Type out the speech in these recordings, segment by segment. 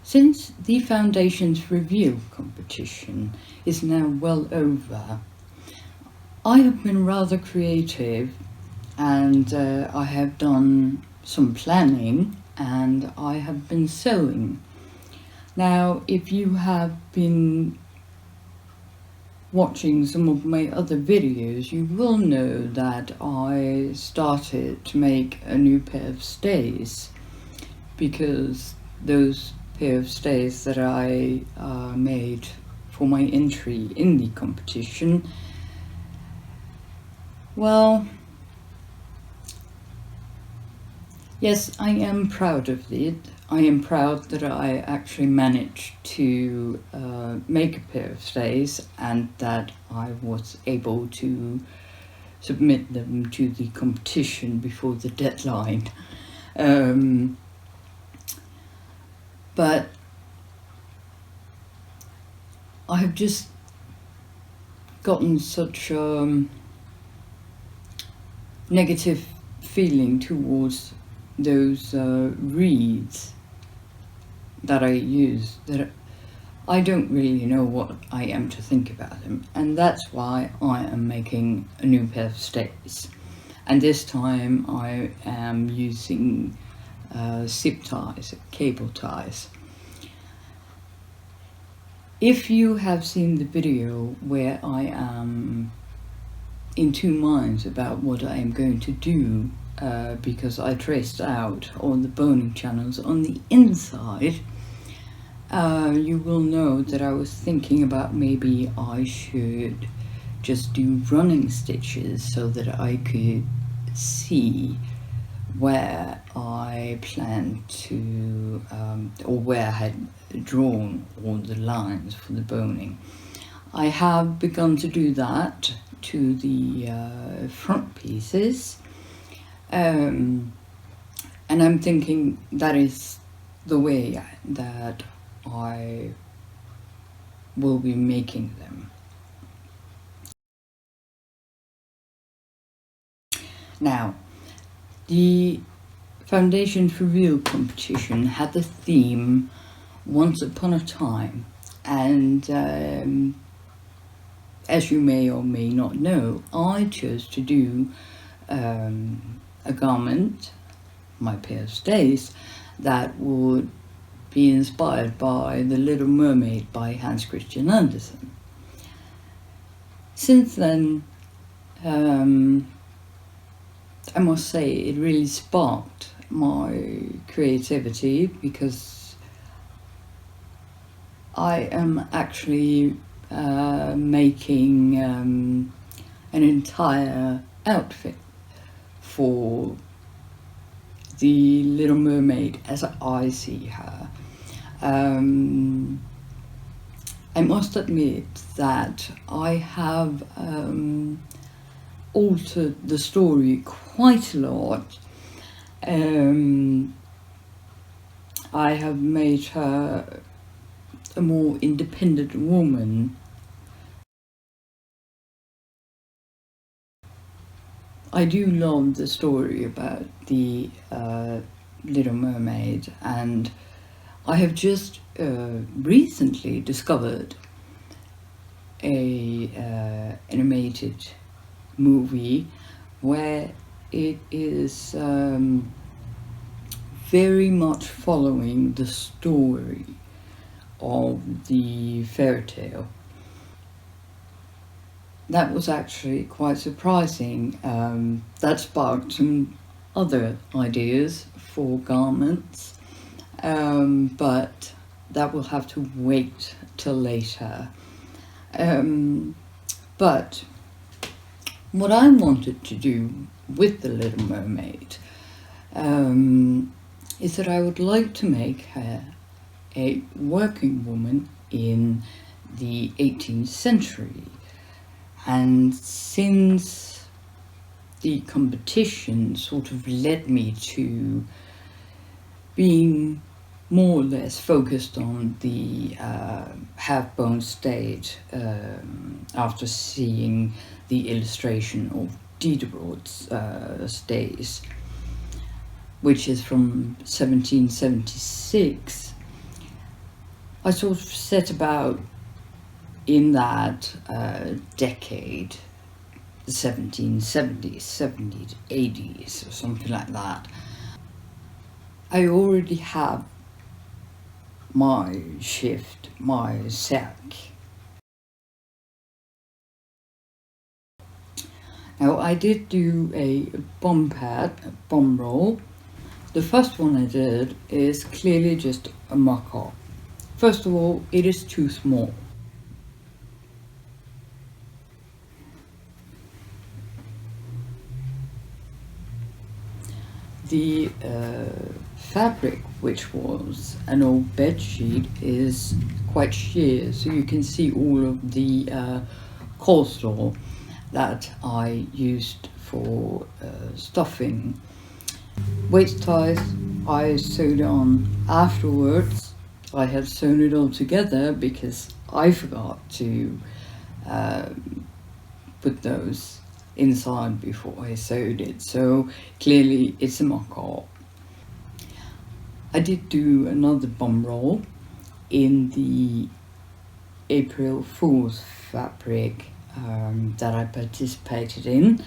Since the Foundation's reveal competition is now well over, I have been rather creative, and I have done some planning, and I have been sewing. Now, if you have been watching some of my other videos, you will know that I started to make a new pair of stays, because those pair of stays that I made for my entry in the competition, well, yes, I am proud of it. I am proud that I actually managed to make a pair of stays, and that I was able to submit them to the competition before the deadline. But I have just gotten such negative feeling towards those reeds that I use, that I don't really know what I am to think about them, and that's why I am making a new pair of stays. And this time I am using zip ties, cable ties. If you have seen the video where I am in two minds about what I am going to do, because I traced out all the boning channels on the inside, you will know that I was thinking about maybe I should just do running stitches so that I could see where I planned to, or where I had drawn all the lines for the boning. I have begun to do that to the front pieces, and I'm thinking that is the way that I will be making them. Now, the Foundation's reveal competition had the theme Once Upon a Time, and as you may or may not know, I chose to do a garment, my pair of stays, that would be inspired by The Little Mermaid by Hans Christian Andersen. Since then, I must say it really sparked my creativity, because I am actually making an entire outfit for the Little Mermaid as I see her. I must admit that I have altered the story quite a lot. I have made her a more independent woman. I do love the story about the Little Mermaid, and I have just recently discovered a animated movie where it is very much following the story of the fairy tale. That was actually quite surprising. That sparked some other ideas for garments, but that will have to wait till later. But what I wanted to do with the Little Mermaid is that I would like to make her a working woman in the 18th century. And since the competition sort of led me to being more or less focused on the half-bone state after seeing the illustration of Diderot's stays, which is from 1776. I sort of set about in that decade, the 1770s, 70s, 80s, or something like that. I already have my shift, my sack. Now I did do a bomb pad, a bomb roll. The first one I did is clearly just a mock-up. First of all, it is too small. The fabric, which was an old bed sheet, is quite sheer, so you can see all of the coleslaw that I used for stuffing. Waist ties I sewed on afterwards. I had sewn it all together because I forgot to put those inside before I sewed it, so clearly it's a mock-up. I did do another bomb roll in the April Fool's fabric that I participated in.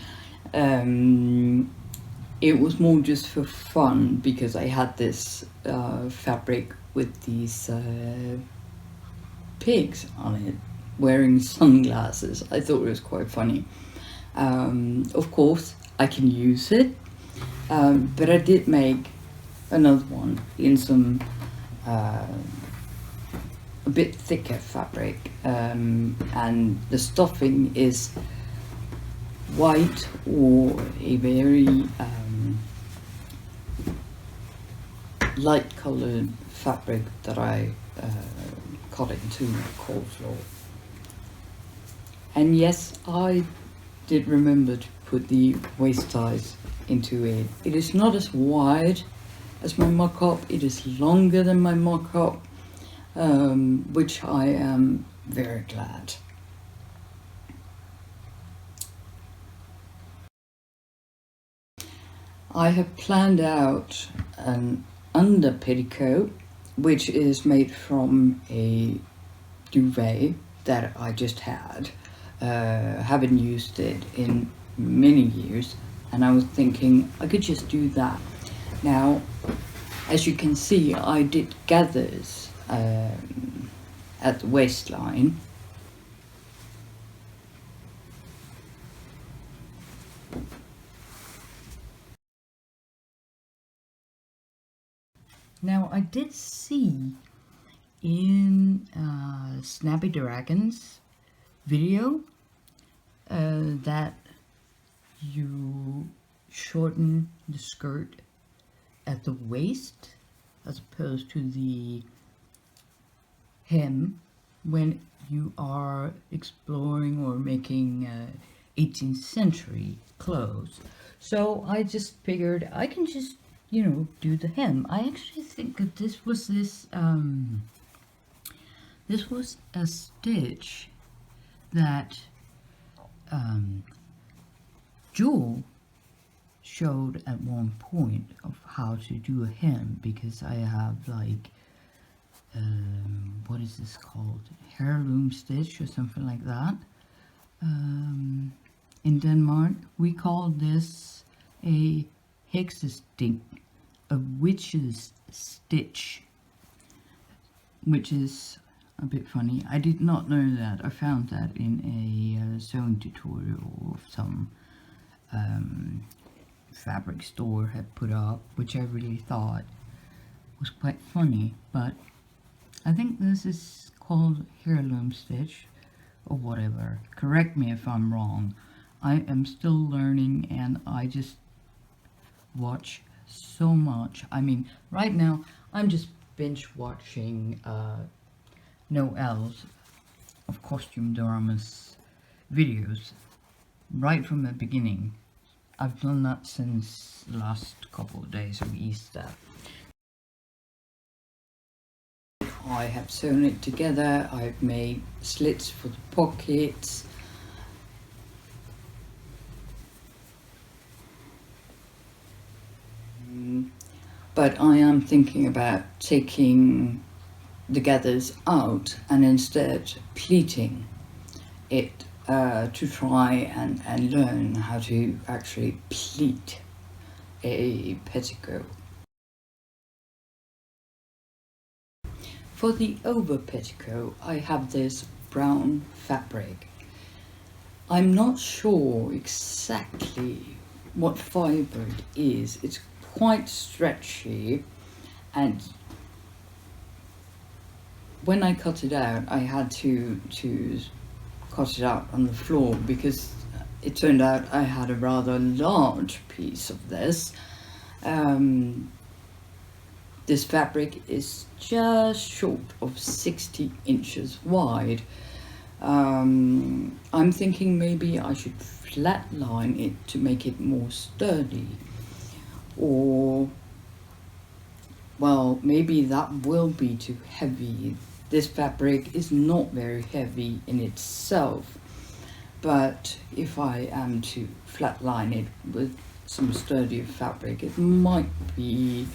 It was more just for fun because I had this fabric with these pigs on it wearing sunglasses. I thought it was quite funny. Of course, I can use it, but I did make another one in some a bit thicker fabric, and the stuffing is white or a very light colored fabric that I cut into coleslaw. And yes, I did remember to put the waist ties into it. It is not as wide as my mock-up, it is longer than my mock-up, which I am very glad. I have planned out an under petticoat, which is made from a duvet that I just had. Haven't used it in many years, and I was thinking I could just do that. Now, as you can see, I did gathers at the waistline. Now, I did see in SnappyDragons video that you shorten the skirt at the waist as opposed to the hem when you are exploring or making 18th century clothes. So I just figured I can just, you know, do the hem. I actually think that this was a stitch that Juul showed at one point of how to do a hem, because I have like what is this called, heirloom stitch or something like that. In Denmark we call this a hexesting, a witch's stitch, which is a bit funny. I did not know that. I found that in a sewing tutorial of some fabric store had put up, which I really thought was quite funny, but I think this is called heirloom stitch or whatever. Correct me if I'm wrong. I am still learning, and I just watch so much. I mean, right now I'm just binge watching Noel's of Costume Dramas videos right from the beginning. I've done that since the last couple of days of Easter. I have sewn it together, I've made slits for the pockets. But I am thinking about taking the gathers out and instead pleating it to try and learn how to actually pleat a petticoat. For the over petticoat, I have this brown fabric. I'm not sure exactly what fibre it is. It's quite stretchy, and when I cut it out, I had to cut it out on the floor because it turned out I had a rather large piece of this. This fabric is just short of 60 inches wide. I'm thinking maybe I should flatline it to make it more sturdy, or well, maybe that will be too heavy. This fabric is not very heavy in itself, but if I am to flatline it with some sturdier fabric, it might be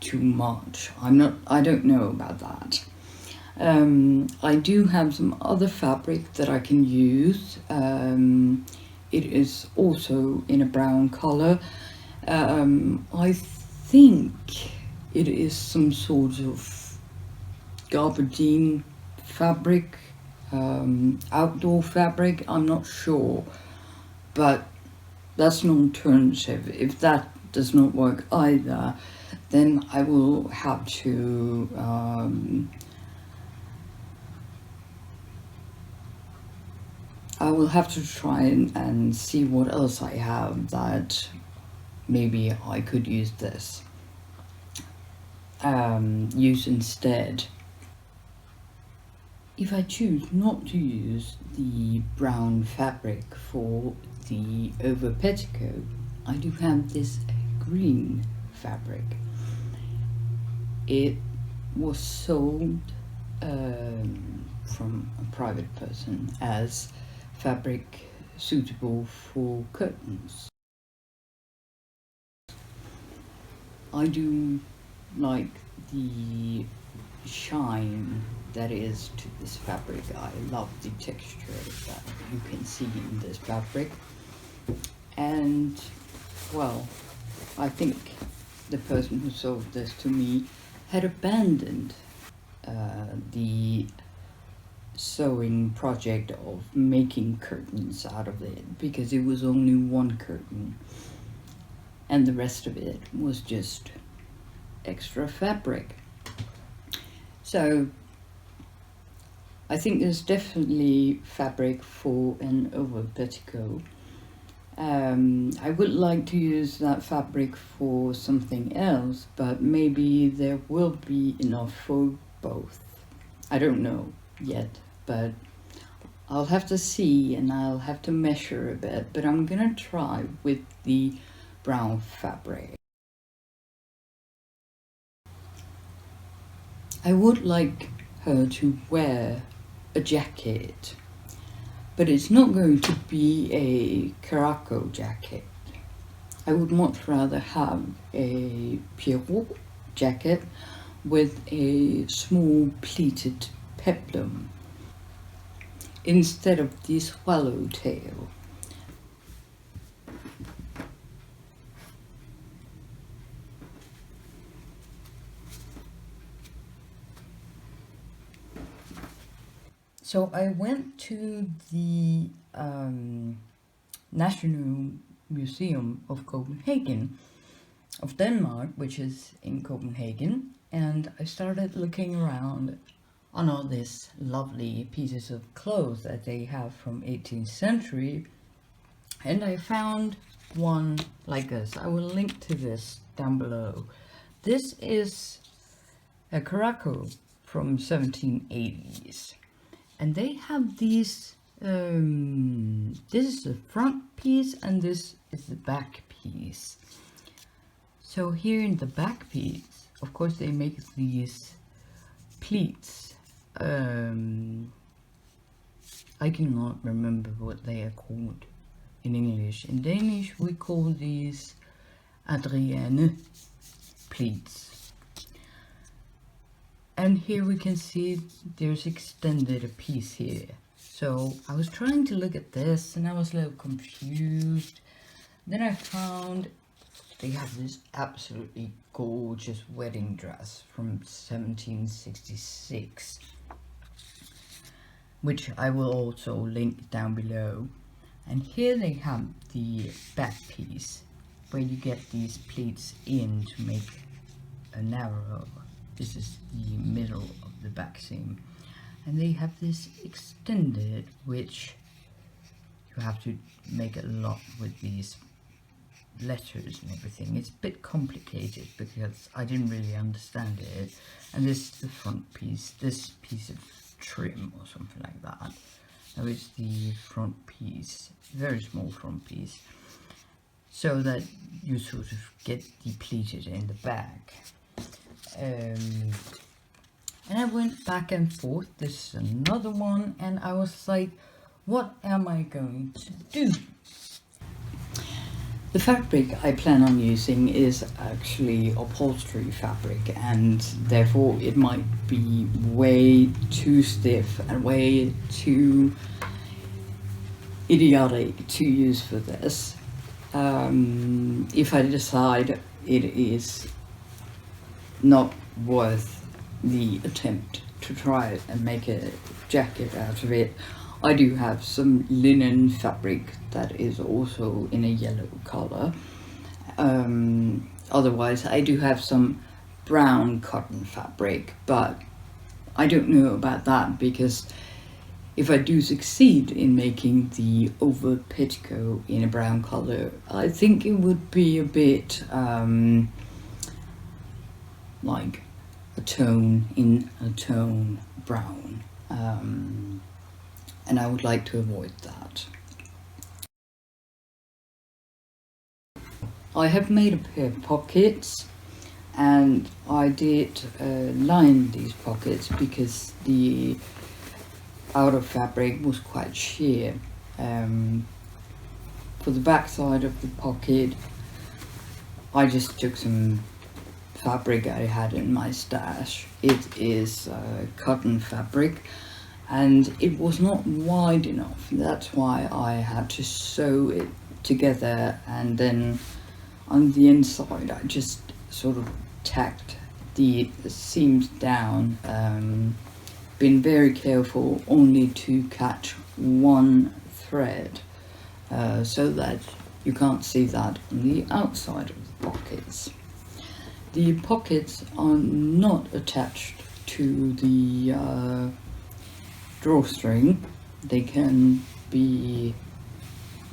too much. I don't know about that. I do have some other fabric that I can use. It is also in a brown color. I think it is some sort of gabardine fabric, outdoor fabric, I'm not sure, but that's an alternative. If that does not work either, then I will have to try and see what else I have that maybe I could use this use instead. If I choose not to use the brown fabric for the over petticoat, I do have this green fabric. It was sold from a private person as fabric suitable for curtains. I do like the shine that is to this fabric. I love the texture that you can see in this fabric, and well, I think the person who sold this to me had abandoned the sewing project of making curtains out of it, because it was only one curtain and the rest of it was just extra fabric. So I think there's definitely fabric for an over petticoat. I would like to use that fabric for something else, but maybe there will be enough for both. I don't know yet, but I'll have to see and I'll have to measure a bit, but I'm gonna try with the brown fabric. I would like her to wear a jacket, but it's not going to be a caraco jacket. I would much rather have a Pierrot jacket with a small pleated peplum instead of the swallowtail. So I went to the National Museum of Copenhagen, of Denmark, which is in Copenhagen, and I started looking around on all these lovely pieces of clothes that they have from 18th century, and I found one like this. I will link to this down below. This is a caraco from 1780s. And they have these This is the front piece and this is the back piece. So here in the back piece, of course they make these pleats. I cannot remember what they are called in English. In Danish we call these Adrienne pleats. And here we can see there's extended a piece here. So I was trying to look at this and I was a little confused. Then I found they have this absolutely gorgeous wedding dress from 1766, which I will also link down below. And here they have the back piece where you get these pleats in to make a narrow. This is the middle of the back seam. And they have this extended, which you have to make a lot with these letters and everything. It's a bit complicated because I didn't really understand it. And this is the front piece, this piece of trim or something like that. Now it's the front piece, very small front piece, so that you sort of get depleted in the back. And I went back and forth. This is another one, and I was like, what am I going to do? The fabric I plan on using is actually upholstery fabric, and therefore it might be way too stiff and way too idiotic to use for this. If I decide it is not worth the attempt to try it and make a jacket out of it, I do have some linen fabric that is also in a yellow color. Otherwise I do have some brown cotton fabric, but I don't know about that, because if I do succeed in making the over petticoat in a brown color, I think it would be a bit like a tone in a tone brown, and I would like to avoid that. I have made a pair of pockets, and I did line these pockets because the outer fabric was quite sheer. For the back side of the pocket, I just took some fabric I had in my stash. It is cotton fabric, and it was not wide enough. That's why I had to sew it together, and then on the inside I just sort of tacked the seams down. Been very careful only to catch one thread, so that you can't see that on the outside of the pockets. The pockets are not attached to the drawstring. They can be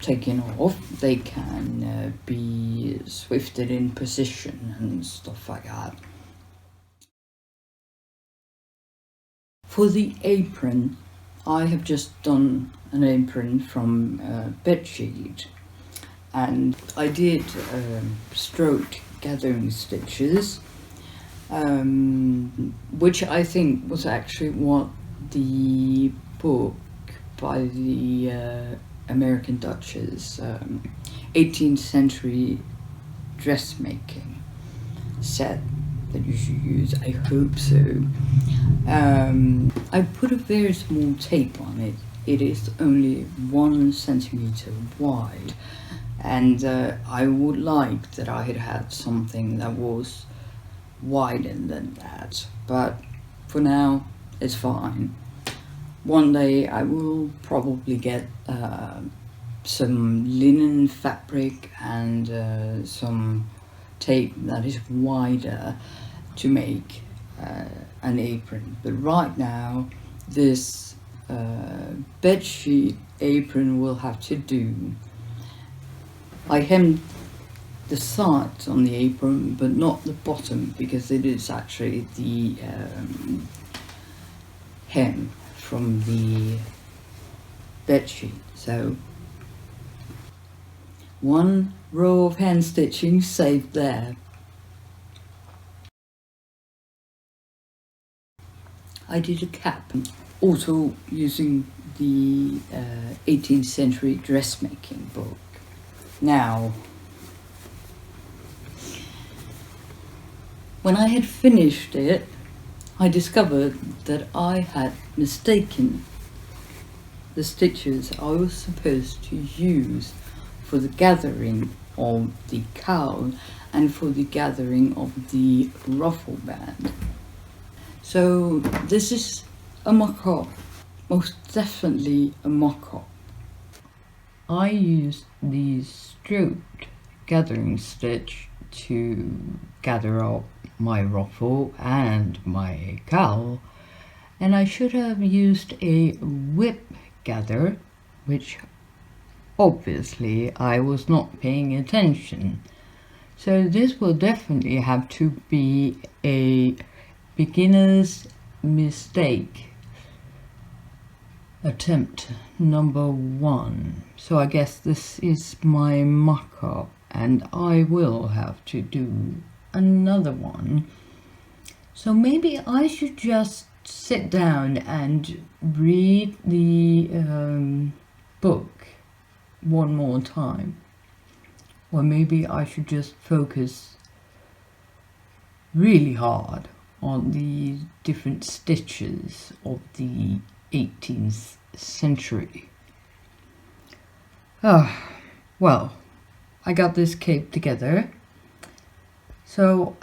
taken off, they can be swifted in position and stuff like that. For the apron, I have just done an apron from bedsheet, and I did stroke gathering stitches, which I think was actually what the book by the American Duchess, 18th century dressmaking, said that you should use. I hope so. I put a very small tape on it. It is only 1 centimeter wide, and I would like that I had had something that was wider than that, but for now it's fine. One day I will probably get some linen fabric and some tape that is wider to make an apron, but right now this bedsheet apron will have to do. I hemmed the sides on the apron but not the bottom, because it is actually the hem from the bedsheet. So one row of hand stitching saved there. I did a cap, also using the 18th century dressmaking book. Now, when I had finished it, I discovered that I had mistaken the stitches I was supposed to use for the gathering of the cowl and for the gathering of the ruffle band. So this is a mock-up, most definitely a mock-up. I used the stroked gathering stitch to gather up my ruffle and my cowl, and I should have used a whip gather, which obviously I was not paying attention. So this will definitely have to be a beginner's mistake attempt number 1. So I guess this is my mock-up, and I will have to do another one. So maybe I should just sit down and read the book one more time, or maybe I should just focus really hard on the different stitches of the 18th century. Well, I got this cape together, so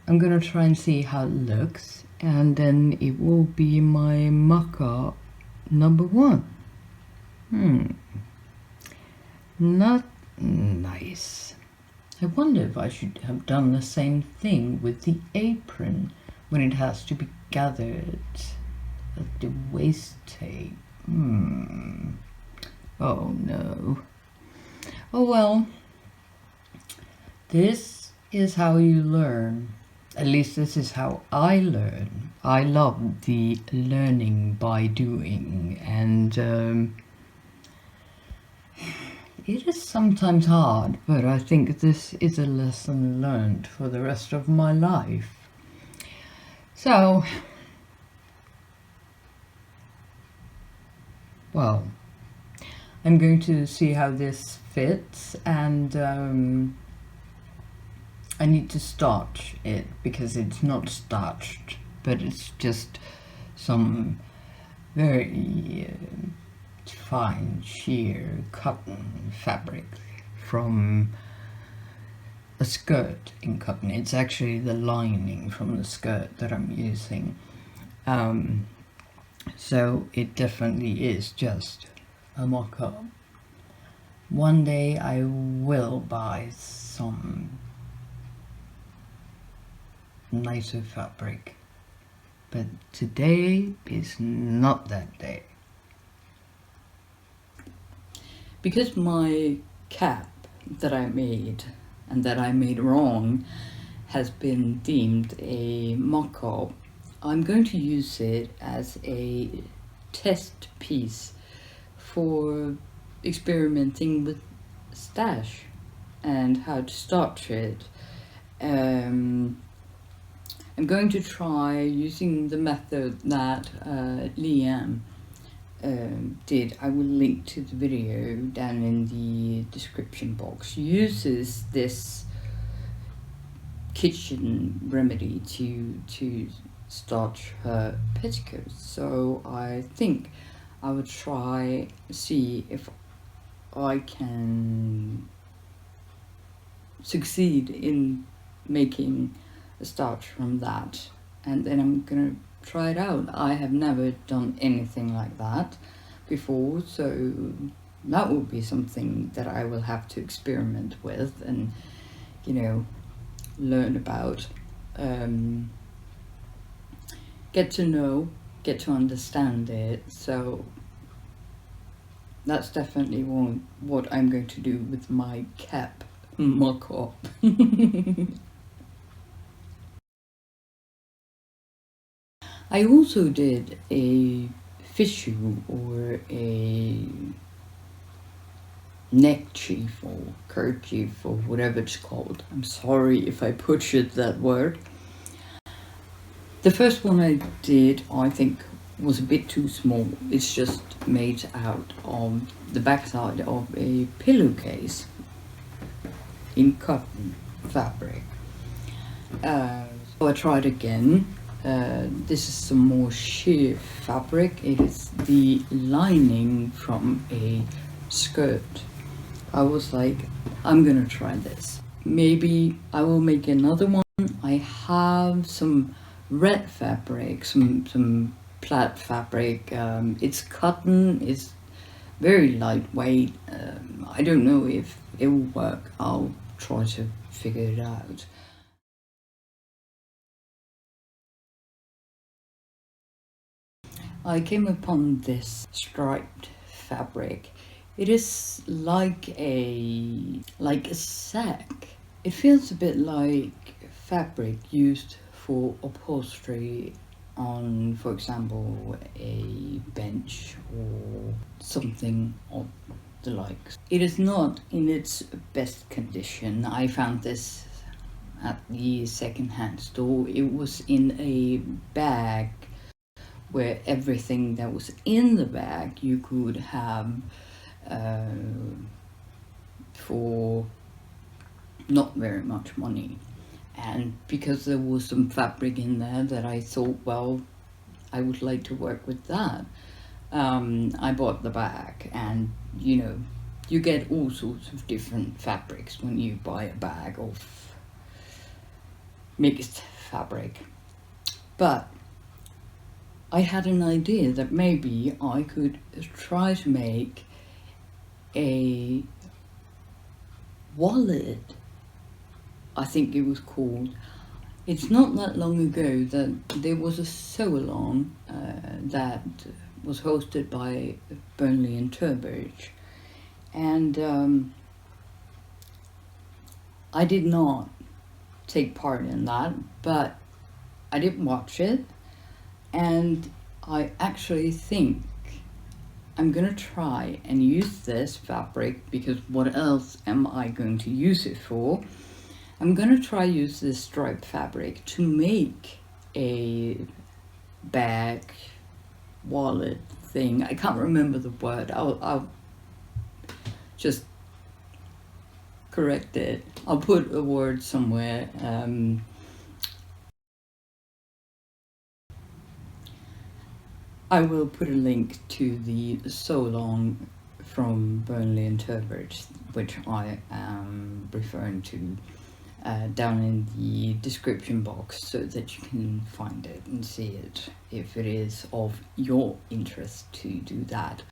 I'm gonna try and see how it looks, and then it will be my mock-up number 1. Not nice. I wonder if I should have done the same thing with the apron when it has to be gathered at the waist tape. Oh no. Oh well. This is how you learn. At least this is how I learn. I love the learning by doing, and it is sometimes hard, but I think this is a lesson learned for the rest of my life. So, well, I'm going to see how this fits, and I need to starch it because it's not starched, but it's just some very fine sheer cotton fabric from a skirt in cotton. It's actually the lining from the skirt that I'm using. So it definitely is just a mock-up. One day I will buy some nicer fabric, but today is not that day. Because my cap that I made, and that I made wrong, has been deemed a mock-up, I'm going to use it as a test piece for experimenting with stash and how to starch it. I'm going to try using the method that Liam did. I will link to the video down in the description box. She uses this kitchen remedy to starch her petticoats. So I think I would see if I can succeed in making a starch from that, and then I'm gonna try it out. I have never done anything like that before, so that will be something that I will have to experiment with and, you know, learn about, get to know, get to understand it. So that's definitely what I'm going to do with my cap mock-up. I also did a fichu or a neckerchief or kerchief or whatever it's called. I'm sorry if I butchered that word. The first one I did, I think, was a bit too small. It's just made out of the backside of a pillowcase in cotton fabric. So I tried again. This is some more sheer fabric. It is the lining from a skirt. I was like, I'm gonna try this. Maybe I will make another one. I have some red fabric, some plaid fabric. It's cotton, it's very lightweight. I don't know if it will work. I'll try to figure it out. I came upon this striped fabric. It is like a sack. It feels a bit like fabric used for upholstery on, for example, a bench or something of the likes. It is not in its best condition. I found this at the second-hand store. It was in a bag where everything that was in the bag you could have for not very much money. And because there was some fabric in there that I thought, well, I would like to work with that, I bought the bag. And you know, you get all sorts of different fabrics when you buy a bag of mixed fabric. But I had an idea that maybe I could try to make a wallet, I think it was called. It's not that long ago that there was a sew-along that was hosted by Burnley and Turbridge, and I did not take part in that, but I did watch it, and I actually think I'm gonna try and use this fabric, because what else am I going to use it for? I'm gonna try use this striped fabric to make a bag, wallet thing. I can't remember the word. I'll just correct it. I'll put a word somewhere. I will put a link to the sew-along from Burnley and Turbridge, which I am referring to, down in the description box, so that you can find it and see it if it is of your interest to do that.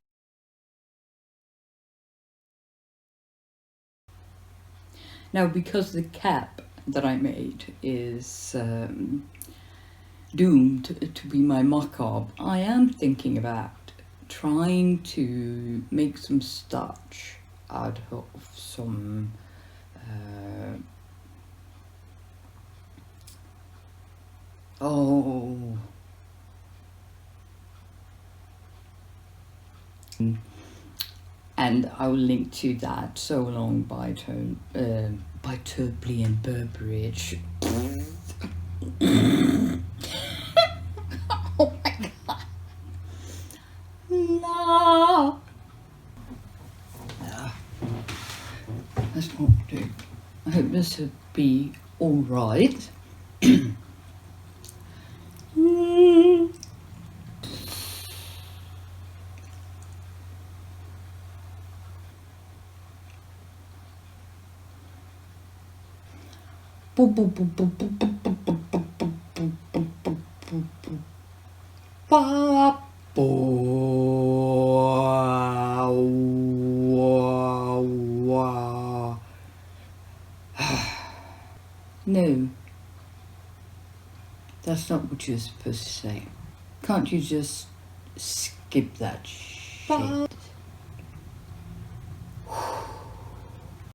Now, because the cap that I made is doomed to be my mock-up, I am thinking about trying to make some starch out of some and I will link to that sew-along by Turbley and Burbridge. Oh my god. No. That's not do. I hope this will be alright. No, that's not what you're supposed to say. Can't you just skip that shit?